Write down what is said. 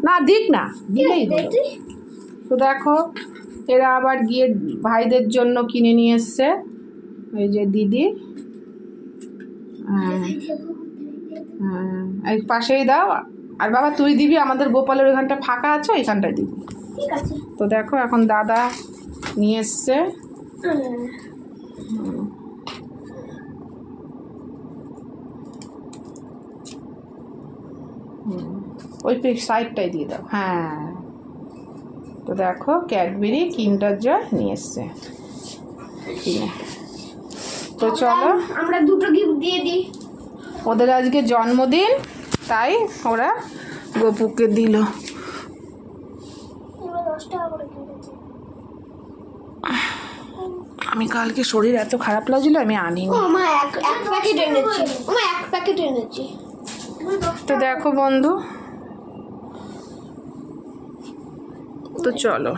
না দিক না, দিলেই হলো। তো দেখো এরা আবার গিয়ে ভাইদের জন্য কিনে নিয়ে এসছে, ওই যে দিদি। হ্যাঁ হ্যাঁ, এই পাশেই দাও। আর বাবা তুই দিবি, আমাদের গোপালের ওইখানটা ফাঁকা আছে, ওইখানটায় দিবি। তো দেখো এখন দাদা নিয়ে এসছে। ওই সাইডটাই দিয়ে দাও। হ্যাঁ, তো দেখো ক্যাডবেরি কিন্ডার জয় নিয়ে এসছে কিনে। তো চলো আমরা দুটো গিফট দিয়ে দিই। ওদের আজকে জন্মদিন, তাই ওরা গোপুকে দিল। আমি কালকে শরীর এত খারাপ লাগছিল, আমি আনিনি। এক প্যাকেট এনেছি। তো দেখো বন্ধু, তো চলো।